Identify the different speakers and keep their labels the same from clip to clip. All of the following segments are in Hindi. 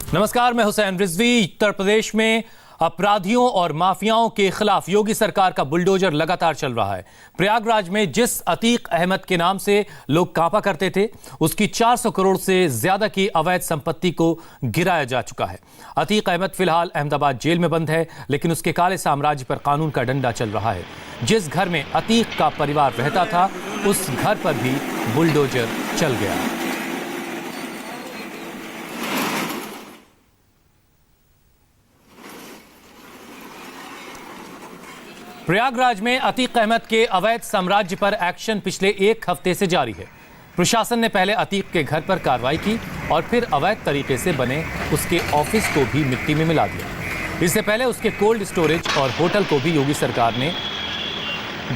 Speaker 1: नमस्कार, मैं हुसैन रिजवी। उत्तर प्रदेश में अपराधियों और माफियाओं के खिलाफ योगी सरकार का बुलडोजर लगातार चल रहा है। प्रयागराज में जिस अतीक अहमद के नाम से लोग कांपा करते थे, उसकी 400 करोड़ से ज्यादा की अवैध संपत्ति को गिराया जा चुका है। अतीक अहमद फिलहाल अहमदाबाद जेल में बंद है, लेकिन उसके काले साम्राज्य पर कानून का डंडा चल रहा है। जिस घर में अतीक का परिवार रहता था, उस घर पर भी बुलडोजर चल गया। प्रयागराज में अतीक अहमद के अवैध साम्राज्य पर एक्शन पिछले एक हफ्ते से जारी है। प्रशासन ने पहले अतीक के घर पर कार्रवाई की और फिर अवैध तरीके से बने उसके ऑफिस को भी मिट्टी में मिला दिया। इससे पहले उसके कोल्ड स्टोरेज और होटल को भी योगी सरकार ने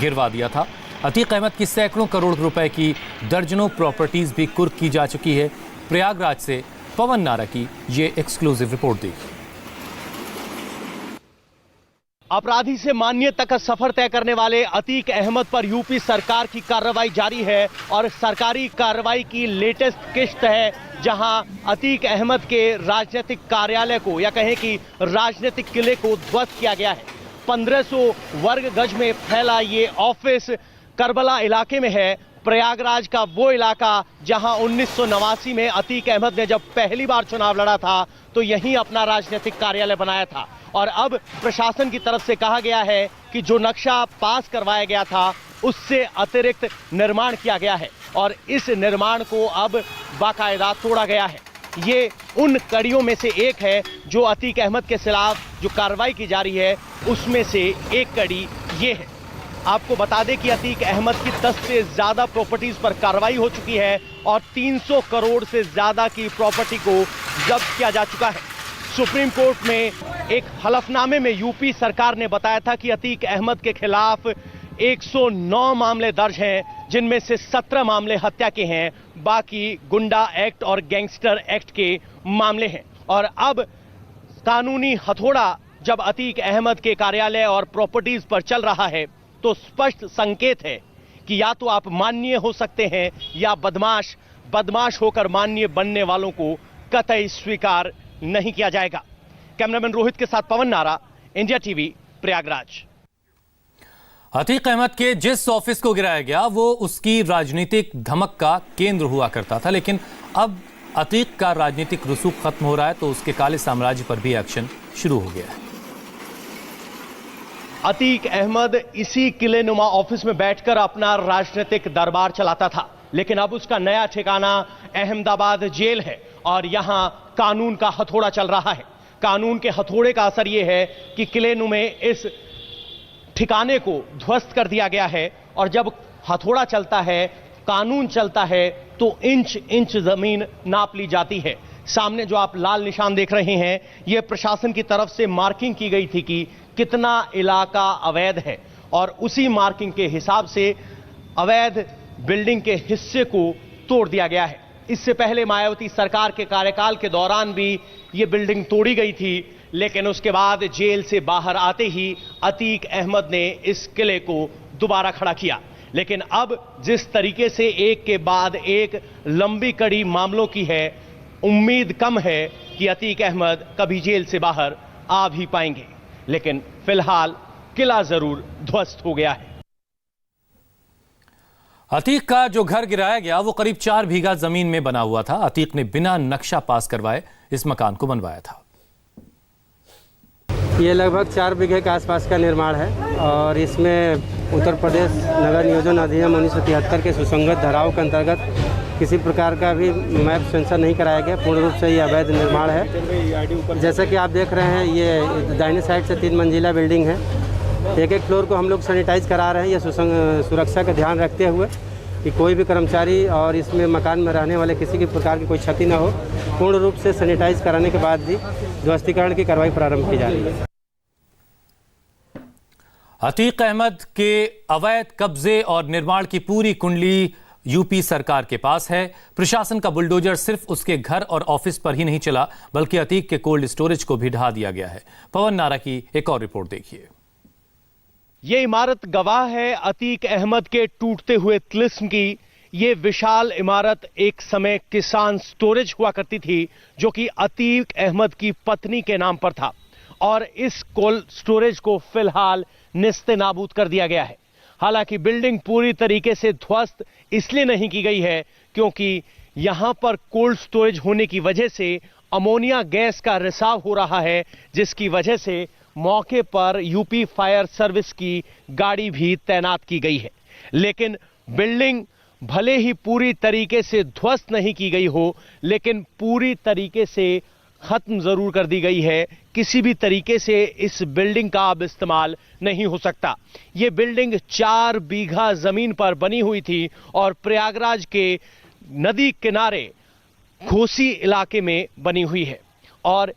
Speaker 1: गिरवा दिया था। अतीक अहमद की सैकड़ों करोड़ रुपए की दर्जनों प्रॉपर्टीज भी कुर्क की जा चुकी है। प्रयागराज से पवन नारा की ये एक्सक्लूसिव रिपोर्ट देखिए।
Speaker 2: अपराधी से माननीय तक का सफर तय करने वाले अतीक अहमद पर यूपी सरकार की कार्रवाई जारी है और सरकारी कार्रवाई की लेटेस्ट किस्त है, जहां अतीक अहमद के राजनीतिक कार्यालय को या कहें कि राजनीतिक किले को ध्वस्त किया गया है। 1500 वर्ग गज में फैला ये ऑफिस करबला इलाके में है। प्रयागराज का वो इलाका जहां 1989 में अतीक अहमद ने जब पहली बार चुनाव लड़ा था तो यहीं अपना राजनीतिक कार्यालय बनाया था। और अब प्रशासन की तरफ से कहा गया है कि जो नक्शा पास करवाया गया था उससे अतिरिक्त निर्माण किया गया है और इस निर्माण को अब बाकायदा तोड़ा गया है। ये उन कड़ियों में से एक है जो अतीक अहमद के खिलाफ जो कार्रवाई की जा रही है, उसमें से एक कड़ी ये है। आपको बता दें कि अतीक अहमद की 10 से ज्यादा प्रॉपर्टीज पर कार्रवाई हो चुकी है और 300 करोड़ से ज्यादा की प्रॉपर्टी को जब्त किया जा चुका है। सुप्रीम कोर्ट में एक हलफनामे में यूपी सरकार ने बताया था कि अतीक अहमद के खिलाफ 109 मामले दर्ज हैं, जिनमें से 17 मामले हत्या के हैं, बाकी गुंडा एक्ट और गैंगस्टर एक्ट के मामले हैं। और अब कानूनी हथौड़ा जब अतीक अहमद के कार्यालय और प्रॉपर्टीज पर चल रहा है तो स्पष्ट संकेत है कि या तो आप माननीय हो सकते हैं या बदमाश होकर माननीय बनने वालों को कतई स्वीकार नहीं किया जाएगा। कैमरामैन रोहित के साथ पवन नारा, इंडिया टीवी, प्रयागराज।
Speaker 1: अतीक अहमद के जिस ऑफिस को गिराया गया वो उसकी राजनीतिक धमक का केंद्र हुआ करता था, लेकिन अब अतीक का राजनीतिक रसूख खत्म हो रहा है तो उसके काले साम्राज्य पर भी एक्शन शुरू हो गया है।
Speaker 2: अतीक अहमद इसी किलेनुमा ऑफिस में बैठकर अपना राजनीतिक दरबार चलाता था, लेकिन अब उसका नया ठिकाना अहमदाबाद जेल है और यहां कानून का हथौड़ा चल रहा है। कानून के हथौड़े का असर यह है कि किलेनुमे इस ठिकाने को ध्वस्त कर दिया गया है और जब हथौड़ा चलता है, कानून चलता है, तो इंच इंच जमीन नाप ली जाती है। सामने जो आप लाल निशान देख रहे हैं, यह प्रशासन की तरफ से मार्किंग की गई थी कि कितना इलाका अवैध है और उसी मार्किंग के हिसाब से अवैध बिल्डिंग के हिस्से को तोड़ दिया गया है। इससे पहले मायावती सरकार के कार्यकाल के दौरान भी यह बिल्डिंग तोड़ी गई थी, लेकिन उसके बाद जेल से बाहर आते ही अतीक अहमद ने इस किले को दोबारा खड़ा किया। लेकिन अब जिस तरीके से एक के बाद एक लंबी कड़ी मामलों की है, उम्मीद कम है कि अतीक अहमद कभी जेल से बाहर आ भी पाएंगे। लेकिन फिलहाल किला जरूर ध्वस्त हो गया है।
Speaker 1: अतीक का जो घर गिराया गया वो करीब 4 बीघा जमीन में बना हुआ था। अतीक ने बिना नक्शा पास करवाए इस मकान को बनवाया था।
Speaker 3: ये लगभग 4 बीघे के आसपास का निर्माण है और इसमें उत्तर प्रदेश नगर नियोजन अधिनियम 1973 के सुसंगत धाराओं के अंतर्गत किसी प्रकार का भी मैप सेंसर नहीं कराया गया। पूर्ण रूप से ये अवैध निर्माण है। जैसा कि आप देख रहे हैं, ये दाहिने साइड से 3 मंजिला बिल्डिंग है। एक फ्लोर को हम लोग सैनिटाइज करा रहे हैं, ये सुरक्षा का ध्यान रखते हुए कि कोई भी कर्मचारी और इसमें मकान में रहने वाले किसी भी प्रकार की कोई क्षति न हो। पूर्ण रूप से सैनिटाइज कराने के बाद ही ध्वस्तीकरण की कार्रवाई प्रारंभ की जा रही है।
Speaker 1: अतीक अहमद के अवैध कब्जे और निर्माण की पूरी कुंडली यूपी सरकार के पास है। प्रशासन का बुलडोजर सिर्फ उसके घर और ऑफिस पर ही नहीं चला, बल्कि अतीक के कोल्ड स्टोरेज को भी ढहा दिया गया है। पवन नारा की एक और रिपोर्ट देखिए।
Speaker 2: ये इमारत गवाह है अतीक अहमद के टूटते हुए तिलिस्म की। ये विशाल इमारत एक समय किसान स्टोरेज हुआ करती थी, जो कि अतीक अहमद की पत्नी के नाम पर था, और इस कोल्ड स्टोरेज को फिलहाल निस्ते-नाबूद कर दिया गया है। हालांकि बिल्डिंग पूरी तरीके से ध्वस्त इसलिए नहीं की गई है क्योंकि यहां पर कोल्ड स्टोरेज होने की वजह से अमोनिया गैस का रिसाव हो रहा है, जिसकी वजह से मौके पर यूपी फायर सर्विस की गाड़ी भी तैनात की गई है। लेकिन बिल्डिंग भले ही पूरी तरीके से ध्वस्त नहीं की गई हो, लेकिन पूरी तरीके से खत्म जरूर कर दी गई है। किसी भी तरीके से इस बिल्डिंग का अब इस्तेमाल नहीं हो सकता। यह बिल्डिंग 4 बीघा जमीन पर बनी हुई थी और प्रयागराज के नदी किनारे घोसी इलाके में बनी हुई है। और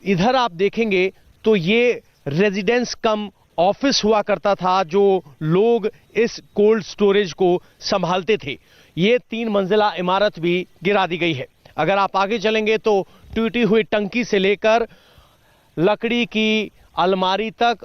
Speaker 2: इधर आप देखेंगे तो ये रेजिडेंस कम ऑफिस हुआ करता था, जो लोग इस कोल्ड स्टोरेज को संभालते थे। ये 3 मंजिला इमारत भी गिरा दी गई है। अगर आप आगे चलेंगे तो टूटी हुई टंकी से लेकर लकड़ी की अलमारी तक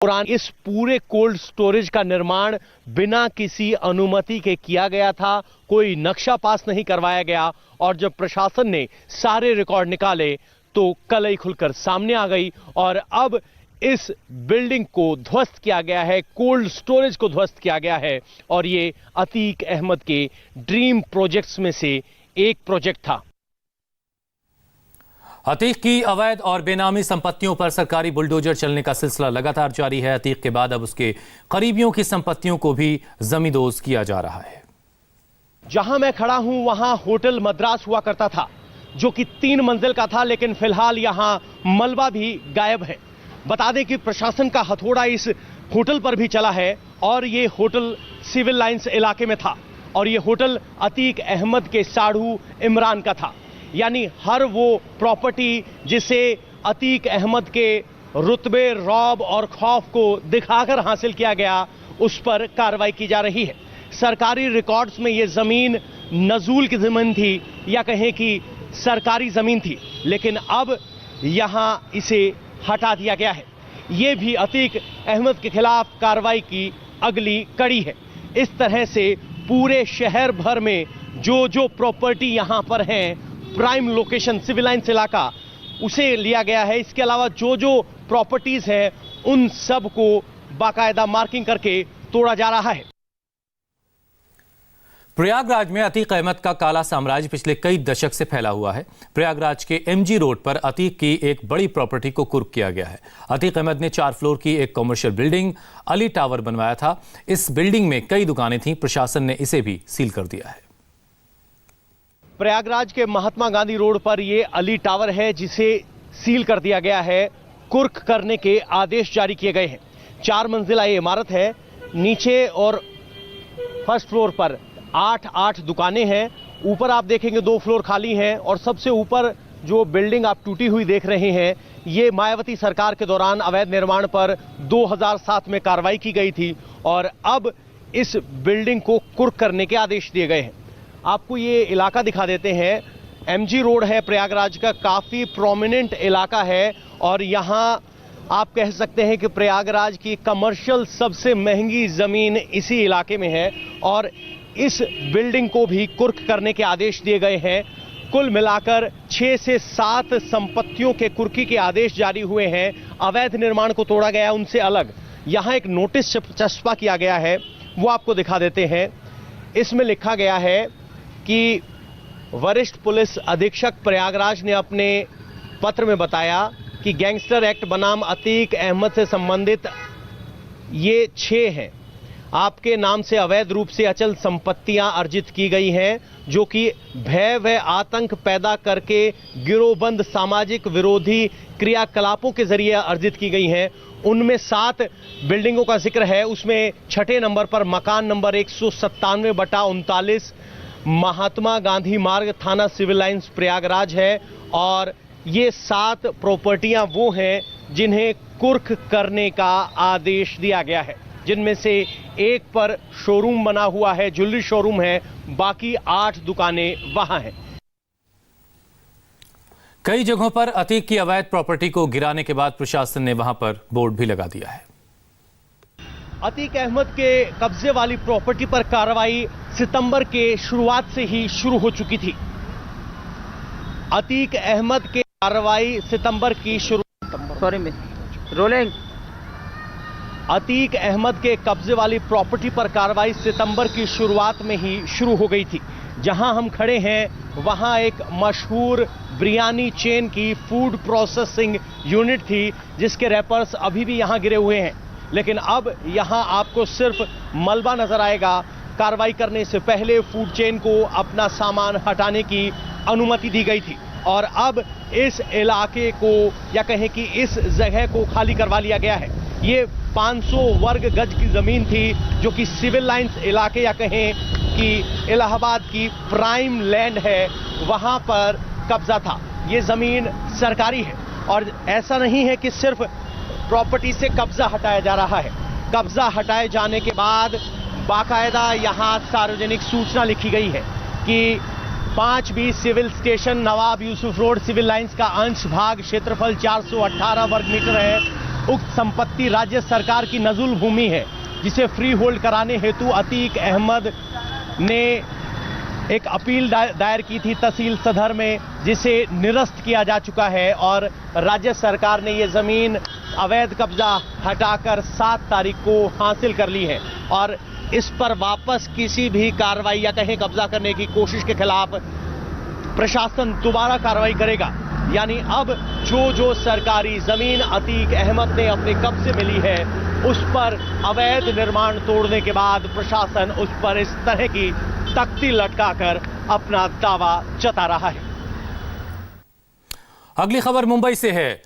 Speaker 2: और इस पूरे कोल्ड स्टोरेज का निर्माण बिना किसी अनुमति के किया गया था। कोई नक्शा पास नहीं करवाया गया और जब प्रशासन ने सारे रिकॉर्ड निकाले तो कलई खुलकर सामने आ गई और अब इस बिल्डिंग को ध्वस्त किया गया है, कोल्ड स्टोरेज को ध्वस्त किया गया है। और ये अतीक अहमद के ड्रीम प्रोजेक्ट्स में से एक प्रोजेक्ट था।
Speaker 1: अतीक की अवैध और बेनामी संपत्तियों पर सरकारी बुलडोजर चलने का सिलसिला लगातार जारी है। अतीक के बाद अब उसके करीबियों की संपत्तियों को भी जमींदोज किया जा रहा है।
Speaker 2: जहां मैं खड़ा हूं वहां होटल मद्रास हुआ करता था, जो कि 3 मंजिल का था, लेकिन फिलहाल यहां मलबा भी गायब है। बता दें कि प्रशासन का हथौड़ा इस होटल पर भी चला है और ये होटल सिविल लाइंस इलाके में था और ये होटल अतीक अहमद के साढ़ू इमरान का था। यानी हर वो प्रॉपर्टी जिसे अतीक अहमद के रुतबे, रौब और खौफ को दिखाकर हासिल किया गया, उस पर कार्रवाई की जा रही है। सरकारी रिकॉर्ड्स में ये जमीन नजूल की जमीन थी या कहें कि सरकारी जमीन थी, लेकिन अब यहां इसे हटा दिया गया है। ये भी अतीक अहमद के खिलाफ कार्रवाई की अगली कड़ी है। इस तरह से पूरे शहर भर में जो प्रॉपर्टी यहां पर हैं, प्राइम लोकेशन सिविल लाइंस इलाका, उसे लिया गया है। इसके अलावा जो प्रॉपर्टीज हैं उन सब को बाकायदा मार्किंग करके तोड़ा जा रहा है।
Speaker 1: प्रयागराज में अतीक अहमद का काला साम्राज्य पिछले कई दशक से फैला हुआ है। प्रयागराज के एमजी रोड पर अतीक की एक बड़ी प्रॉपर्टी को कुर्क किया गया है। अतीक अहमद ने 4 फ्लोर की एक कमर्शियल बिल्डिंग अली टावर बनवाया था। इस बिल्डिंग में कई दुकानें थीं। प्रशासन ने इसे भी सील कर दिया है।
Speaker 2: प्रयागराज के महात्मा गांधी रोड पर यह अली टावर है, जिसे सील कर दिया गया है। कुर्क करने के आदेश जारी किए गए हैं। 4 मंजिला ये इमारत है। नीचे और फर्स्ट फ्लोर पर 8 दुकानें हैं। ऊपर आप देखेंगे 2 फ्लोर खाली हैं और सबसे ऊपर जो बिल्डिंग आप टूटी हुई देख रहे हैं, ये मायावती सरकार के दौरान अवैध निर्माण पर 2007 में कार्रवाई की गई थी और अब इस बिल्डिंग को कुर्क करने के आदेश दिए गए हैं। आपको ये इलाका दिखा देते हैं। एमजी रोड है प्रयागराज का, काफी प्रोमिनेंट इलाका है और यहां आप कह सकते हैं कि प्रयागराज की कमर्शियल सबसे महंगी जमीन इसी इलाके में है और इस बिल्डिंग को भी कुर्क करने के आदेश दिए गए हैं। कुल मिलाकर 6 से 7 संपत्तियों के कुर्की के आदेश जारी हुए हैं। अवैध निर्माण को तोड़ा गया, उनसे अलग यहां एक नोटिस चस्पा किया गया है, वो आपको दिखा देते हैं। इसमें लिखा गया है कि वरिष्ठ पुलिस अधीक्षक प्रयागराज ने अपने पत्र में बताया कि गैंगस्टर एक्ट बनाम अतीक अहमद से संबंधित ये 6 हैं। आपके नाम से अवैध रूप से अचल संपत्तियां अर्जित की गई हैं, जो कि भय व आतंक पैदा करके गिरोहबंद सामाजिक विरोधी क्रियाकलापों के जरिए अर्जित की गई हैं। उनमें 7 बिल्डिंगों का जिक्र है। उसमें 6ठे नंबर पर मकान नंबर 197/39 महात्मा गांधी मार्ग, थाना सिविल लाइंस प्रयागराज है और ये 7 प्रॉपर्टियां वो हैं जिन्हें कुर्क करने का आदेश दिया गया है, जिनमें से एक पर शोरूम बना हुआ है, ज्वेलरी शोरूम है, बाकी 8 दुकानें वहां हैं।
Speaker 1: कई जगहों पर अतीक की अवैध प्रॉपर्टी को गिराने के बाद प्रशासन ने वहां पर बोर्ड भी लगा दिया है।
Speaker 2: अतीक अहमद के कब्जे वाली प्रॉपर्टी पर कार्रवाई सितंबर के शुरुआत से ही शुरू हो चुकी थी। अतीक अहमद के कार्रवाई सितंबर की
Speaker 4: रोलिंग
Speaker 2: अतीक अहमद के कब्जे वाली प्रॉपर्टी पर कार्रवाई सितंबर की शुरुआत में ही शुरू हो गई थी। जहां हम खड़े हैं वहां एक मशहूर बिरयानी चेन की फूड प्रोसेसिंग यूनिट थी, जिसके रैपर्स अभी भी यहां गिरे हुए हैं। लेकिन अब यहां आपको सिर्फ मलबा नजर आएगा। कार्रवाई करने से पहले फूड चेन को अपना सामान हटाने की अनुमति दी गई थी और अब इस इलाके को या कहें कि इस जगह को खाली करवा लिया गया है। ये 500 वर्ग गज की जमीन थी जो कि सिविल लाइंस इलाके या कहें कि इलाहाबाद की प्राइम लैंड है, वहां पर कब्जा था। ये जमीन सरकारी है और ऐसा नहीं है कि सिर्फ प्रॉपर्टी से कब्जा हटाया जा रहा है। कब्जा हटाए जाने के बाद बाकायदा यहां सार्वजनिक सूचना लिखी गई है कि 5B सिविल स्टेशन नवाब यूसुफ रोड सिविल लाइंस का अंश भाग क्षेत्रफल 418 वर्ग मीटर है। उक्त संपत्ति राज्य सरकार की नजुल भूमि है, जिसे फ्री होल्ड कराने हेतु अतीक अहमद ने एक अपील दायर की थी तहसील सदर में, जिसे निरस्त किया जा चुका है और राज्य सरकार ने यह जमीन अवैध कब्जा हटाकर 7 तारीख को हासिल कर ली है और इस पर वापस किसी भी कार्रवाई या कहीं कब्जा करने की कोशिश के खिलाफ प्रशासन दोबारा कार्रवाई करेगा। यानी अब जो सरकारी जमीन अतीक अहमद ने अपने कब्जे में ली है, उस पर अवैध निर्माण तोड़ने के बाद प्रशासन उस पर इस तरह की तख्ती लटकाकर अपना दावा जता रहा है।
Speaker 1: अगली खबर मुंबई से है।